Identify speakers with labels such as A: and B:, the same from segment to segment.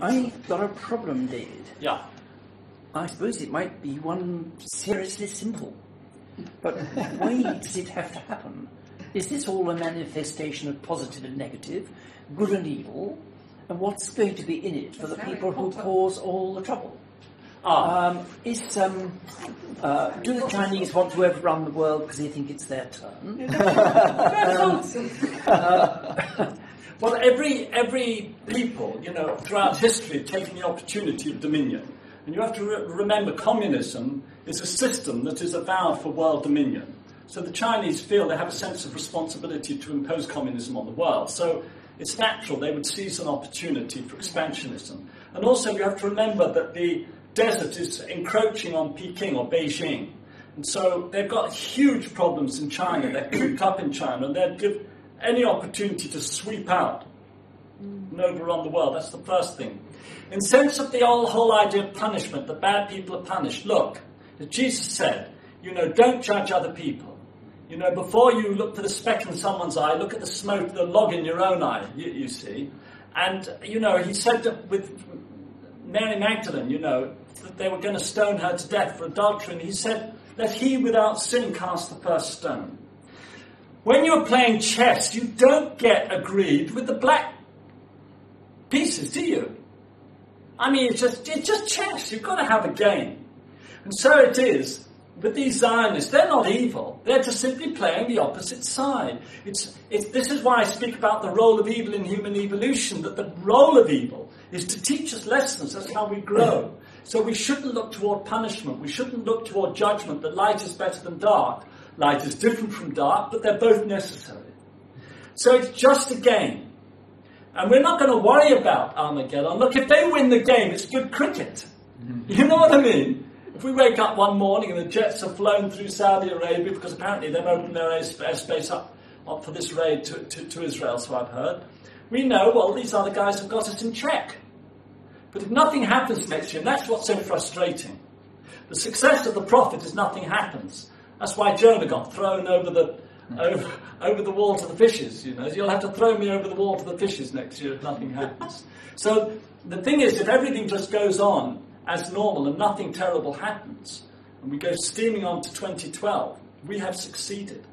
A: I've got a problem, David.
B: Yeah.
A: I suppose it might be one seriously simple. But why does it have to happen? Is this all a manifestation of positive and negative, good and evil? And what's going to be in it for the people who cause all the trouble? Do the Chinese want to overrun the world because they think it's their turn?
B: Well, every people, throughout history have taken the opportunity of dominion. And you have to remember, communism is a system that is avowed for world dominion. So the Chinese feel they have a sense of responsibility to impose communism on the world. So it's natural they would seize an opportunity for expansionism. And also you have to remember that the desert is encroaching on Peking or Beijing. And so they've got huge problems in China. They're cooped up in China, and they'd give any opportunity to sweep out and overrun the world. That's the first thing. In sense of the whole idea of punishment, the bad people are punished. Look, as Jesus said, don't judge other people. Before you look for the speck in someone's eye, look at the log in your own eye, you see. And, he said that with Mary Magdalene, that they were going to stone her to death for adultery. And he said, let he without sin cast the first stone. When you're playing chess, you don't get agreed with the black pieces, do you? I mean, it's just chess. You've got to have a game. And so it is with these Zionists. They're not evil. They're just simply playing the opposite side. This is why I speak about the role of evil in human evolution, that the role of evil is to teach us lessons. That's how we grow. So we shouldn't look toward punishment. We shouldn't look toward judgment, that light is better than dark. Light is different from dark, but they're both necessary. So it's just a game. And we're not going to worry about Armageddon. Look, if they win the game, it's good cricket. You know what I mean? If we wake up one morning and the jets have flown through Saudi Arabia, because apparently they've opened their airspace up for this raid to Israel, so I've heard, we know, well, these other guys have got us in check. But if nothing happens next year, and that's what's so frustrating, the success of the prophet is nothing happens. That's why Jonah got thrown over the wall to the fishes. You'll have to throw me over the wall to the fishes next year if nothing happens. So the thing is, if everything just goes on as normal and nothing terrible happens, and we go steaming on to 2012, we have succeeded.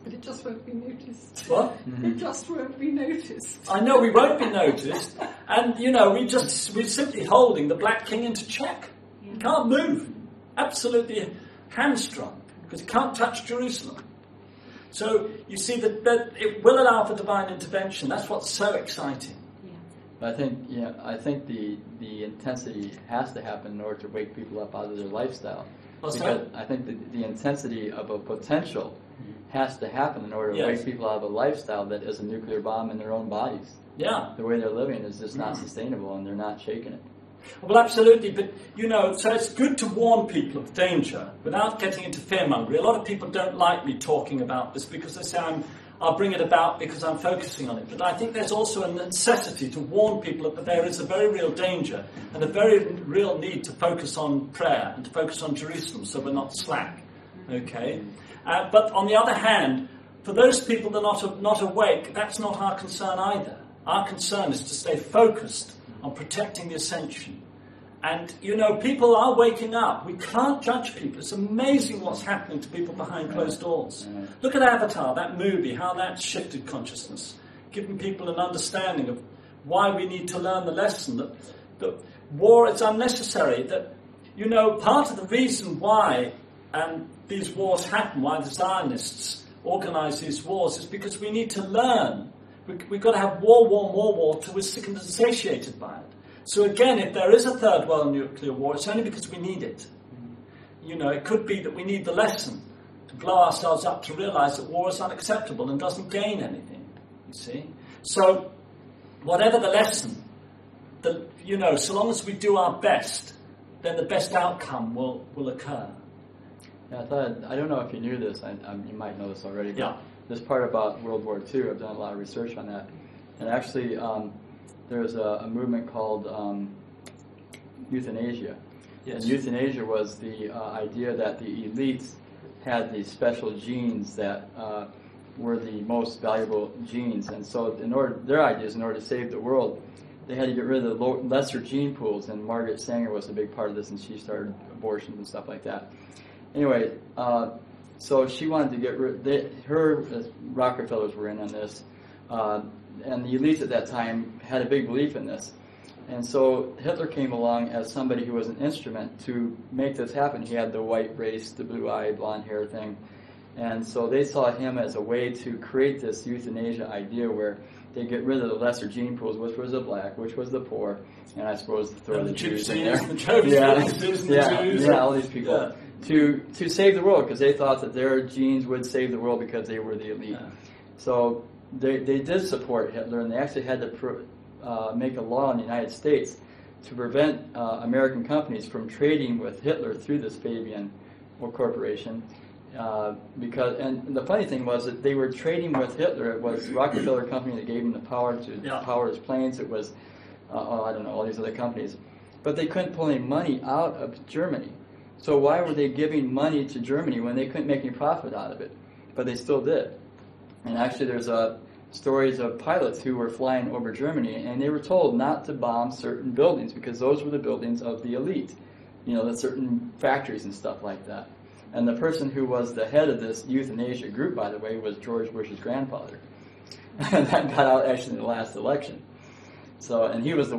C: But it just won't be noticed.
B: What?
C: It just won't be noticed.
B: I know, we won't be noticed. And, we're simply holding the Black King into check. He can't move. Absolutely hamstrung, because he can't touch Jerusalem. So you see that it will allow for divine intervention. That's what's so exciting.
D: I think the intensity has to happen in order to wake people up out of their lifestyle. Because I think the intensity of a potential has to happen in order to wake people out of a lifestyle that is a nuclear bomb in their own bodies.
B: Yeah.
D: The way they're living is just not sustainable, and they're not shaking it.
B: Well, absolutely, but, so it's good to warn people of danger without getting into fearmongering. A lot of people don't like me talking about this because they say I'll bring it about because I'm focusing on it. But I think there's also a necessity to warn people that there is a very real danger and a very real need to focus on prayer and to focus on Jerusalem so we're not slack. Okay? But on the other hand, for those people that are not awake, that's not our concern either. Our concern is to stay focused on protecting the ascension. And, people are waking up. We can't judge people. It's amazing what's happening to people behind closed doors. Look at Avatar, that movie, how that shifted consciousness, giving people an understanding of why we need to learn the lesson, that war is unnecessary, that, part of the reason why these wars happen, why the Zionists organize these wars, is because we need to learn. We've got to have war till we're sick and satiated by it. So again, if there is a third world nuclear war, it's only because we need it. It could be that we need the lesson to blow ourselves up to realize that war is unacceptable and doesn't gain anything, you see. So whatever the lesson, so long as we do our best, then the best outcome will occur.
D: Yeah, I don't know if you knew this, you might know this already, but this part about World War II, I've done a lot of research on that. And actually, there's a movement called euthanasia. Yes. And euthanasia was the idea that the elites had these special genes that were the most valuable genes. And so their idea is in order to save the world, they had to get rid of the lesser gene pools, and Margaret Sanger was a big part of this, and she started abortions and stuff like that. Anyway, so she wanted to get rid. Rockefellers were in on this, and the elites at that time had a big belief in this. And so Hitler came along as somebody who was an instrument to make this happen. He had the white race, the blue eye, blonde hair thing. And so they saw him as a way to create this euthanasia idea where they get rid of the lesser gene pools, which was the black, which was the poor, and I suppose throw the Jews in there. All these people. To save the world, because they thought that their genes would save the world because they were the elite. So they did support Hitler, and they actually had to make a law in the United States to prevent American companies from trading with Hitler through this Fabian corporation. And the funny thing was that they were trading with Hitler. It was Rockefeller Company that gave him the power to power his planes. It was, I don't know, all these other companies. But they couldn't pull any money out of Germany. So why were they giving money to Germany when they couldn't make any profit out of it? But they still did. And actually there's stories of pilots who were flying over Germany, and they were told not to bomb certain buildings because those were the buildings of the elite. The certain factories and stuff like that. And the person who was the head of this euthanasia group, by the way, was George Bush's grandfather. And that got out actually in the last election. So, and he was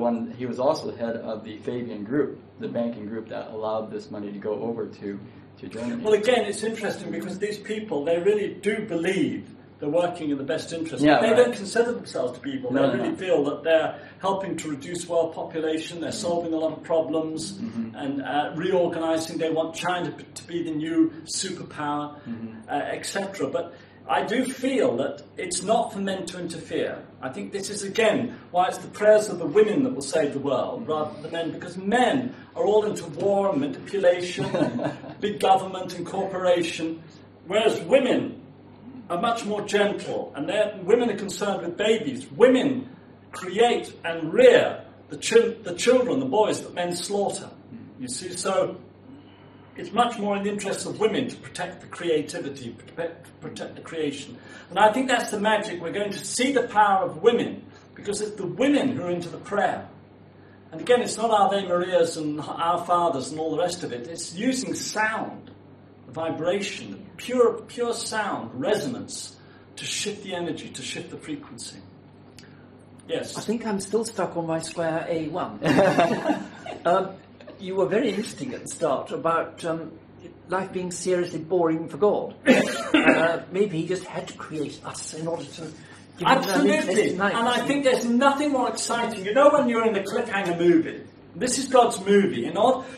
D: also the head of the Fabian group, the banking group that allowed this money to go over to Germany.
B: Well, again, it's interesting because these people, they really do believe they're working in the best interest.
D: Yeah,
B: they don't consider themselves to be evil. They really feel that they're helping to reduce world population, they're solving a lot of problems, and reorganizing. They want China to be the new superpower, etc. But I do feel that it's not for men to interfere. I think this is, again, why it's the prayers of the women that will save the world, rather than the men, because men are all into war and manipulation and big government and corporation, whereas women are much more gentle, and women are concerned with babies. Women create and rear the children, the boys that men slaughter. You see, so it's much more in the interests of women to protect the creativity, protect the creation. And I think that's the magic. We're going to see the power of women, because it's the women who are into the prayer. And again, it's not Ave Marias and Our Fathers and all the rest of it. It's using sound, vibration, pure sound, resonance, to shift the energy, to shift the frequency. Yes?
A: I think I'm still stuck on my square A1. You were very interesting at the start about life being seriously boring for God. Maybe he just had to create us in order to give us an interesting life.
B: And I think there's nothing more exciting. You know when you're in a cliffhanger movie, this is God's movie,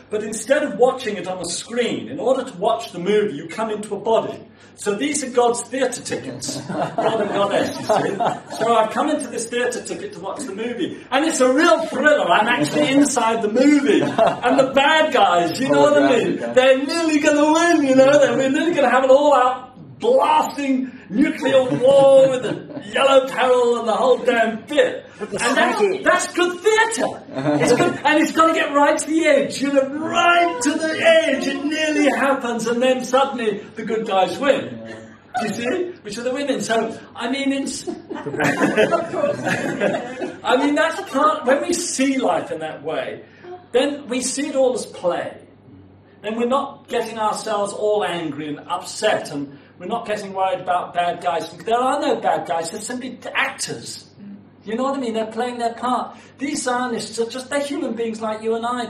B: but instead of watching it on a screen, in order to watch the movie, you come into a body. So these are God's theatre tickets, God and Goddess, you see. So I've come into this theatre ticket to watch the movie, and it's a real thriller. I'm actually inside the movie, and the bad guys, you know what I mean? They're nearly going to win, They're nearly going to have it all out. Blasting nuclear war with the yellow peril and the whole damn bit. And that's good theatre. It's good, and it's got to get right to the edge, right to the edge. It nearly happens, and then suddenly the good guys win. Do you see? Which are the winning. So, it's... that's part... When we see life in that way, then we see it all as play. Then we're not getting ourselves all angry and upset, and we're not getting worried about bad guys. There are no bad guys. They're simply actors. You know what I mean? They're playing their part. These Zionists are they're human beings like you and I.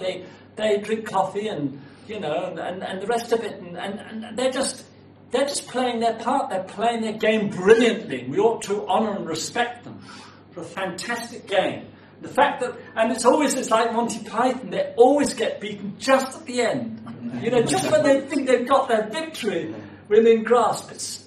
B: They drink coffee and the rest of it, and they're just playing their part. They're playing their game brilliantly. We ought to honour and respect them for a fantastic game. The fact that, and it's like Monty Python, they always get beaten just at the end. Just when they think they've got their victory within grasp, it's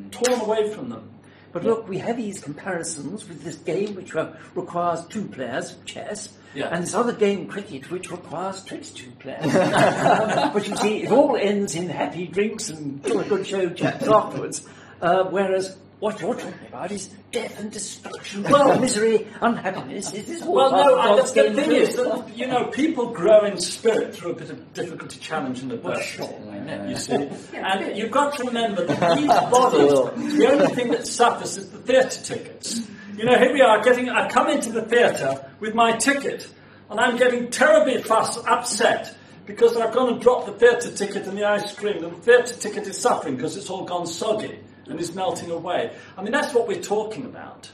B: torn away from them.
A: But look, we have these comparisons with this game which requires two players, chess, and this other game, cricket, which requires 22 players. But you see, it all ends in happy drinks and a good show chats afterwards. Whereas What you're talking about is death and destruction,
B: Well-
A: misery, unhappiness. Is this all
B: Well,
A: part
B: no,
A: of God's
B: the
A: game
B: thing
A: too?
B: is that, people grow in spirit through a bit of difficulty, challenge and
A: Well,
B: adversity.
A: sure, I know.
B: You see? And you've got to remember that these bodies, the only thing that suffers is the theatre tickets. Here we are I come into the theatre with my ticket, and I'm getting terribly upset because I've gone and dropped the theatre ticket and the ice cream, and the theatre ticket is suffering because it's all gone soggy and is melting away. I mean, that's what we're talking about.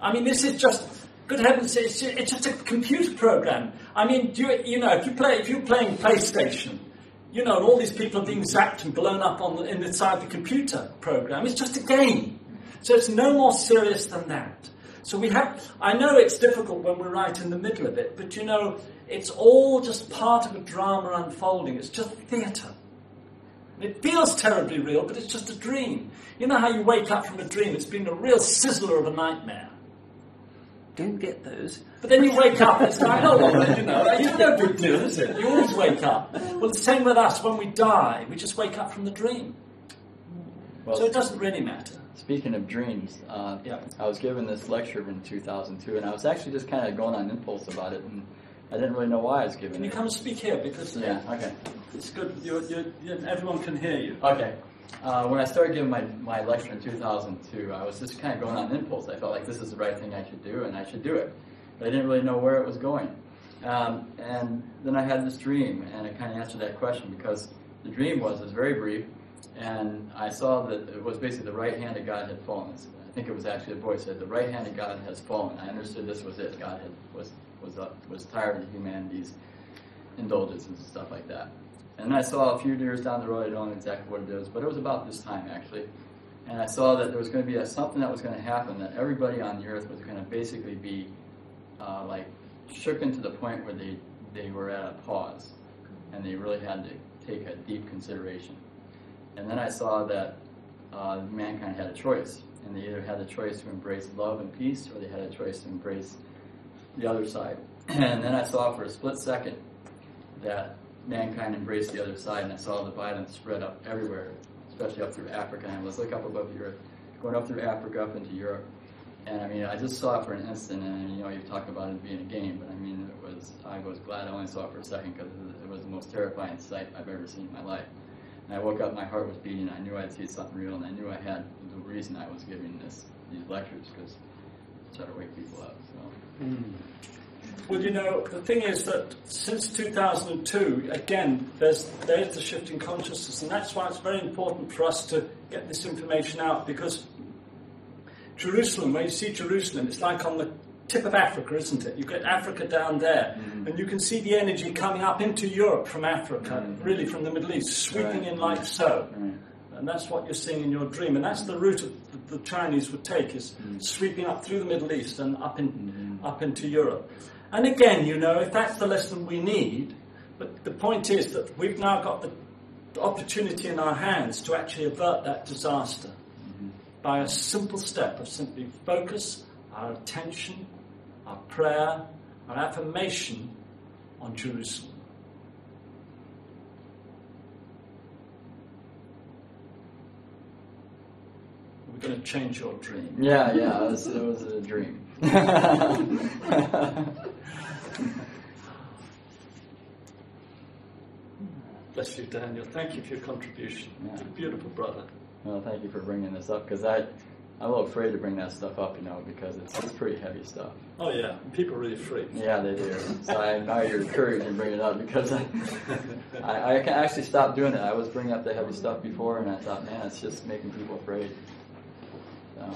B: I mean, this is just, good heavens, it's just a computer program. I mean, if you're playing PlayStation, and all these people are being zapped and blown up inside the computer program, it's just a game. So it's no more serious than that. So I know it's difficult when we're right in the middle of it, but it's all just part of a drama unfolding. It's just theatre. It feels terribly real, but it's just a dream. You know how you wake up from a dream? It's been a real sizzler of a nightmare.
A: Don't get those.
B: But then you wake up, it's like, it's no big deal, is it? You always wake up. Well, the same with us. When we die, we just wake up from the dream.
D: Well,
B: So it doesn't really matter.
D: speaking of dreams, I was given this lecture in 2002, and I was actually just kind of going on impulse about it, and I didn't really know why I was given
B: Can you
D: it.
B: come and speak here? Because
D: Okay.
B: it's good. Everyone can hear you.
D: Okay. When I started giving my lecture in 2002, I was just kind of going on impulse. I felt like this is the right thing I should do, and I should do it. But I didn't really know where it was going. And then I had this dream, and it kind of answered that question, because the dream was very brief, and I saw that it was basically the right hand of God had fallen. I think it was actually a voice said, "The right hand of God has fallen." I understood this was it. God was tired of humanity's indulgences and stuff like that. And I saw a few years down the road, I don't know exactly what it is, but it was about this time actually. And I saw that there was going to be something that was going to happen, that everybody on the earth was going to basically be shook into the point where they were at a pause, and they really had to take a deep consideration. And then I saw that mankind had a choice, and they either had the choice to embrace love and peace, or they had a choice to embrace the other side. And then I saw for a split second that mankind embraced the other side, and I saw the violence spread up everywhere, especially up through Africa. And let's look up above the earth, going up through Africa, up into Europe. And I mean, I just saw it for an instant, and you talk about it being a game, but I mean, I was glad I only saw it for a second, because it was the most terrifying sight I've ever seen in my life. And I woke up, my heart was beating, I knew I'd see something real, and I knew I had the reason I was giving these lectures, because to try to wake people up. So.
B: Well, the thing is that since 2002, again, there's the shift in consciousness, and that's why it's very important for us to get this information out, because Jerusalem, when you see Jerusalem, it's like on the tip of Africa, isn't it? You've got Africa down there, and you can see the energy coming up into Europe from Africa, really from the Middle East, sweeping in like so. And that's what you're seeing in your dream, and that's the route the Chinese would take, is sweeping up through the Middle East and up into Europe. And again, if that's the lesson we need, but the point is that we've now got the opportunity in our hands to actually avert that disaster by a simple step of simply focus our attention, our prayer, our affirmation on Jerusalem. We're going to change your dream.
D: Yeah, it was a dream.
B: Bless you, Daniel. Thank you for your contribution.
D: Yeah.
B: Beautiful brother.
D: Well, thank you for bringing this up, because I'm a little afraid to bring that stuff up, because it's pretty heavy stuff.
B: Oh yeah, people are really freak.
D: Yeah, they do. So I admire your courage in bringing it up, because I can actually stop doing it. I was bringing up the heavy stuff before, and I thought, man, it's just making people afraid. So.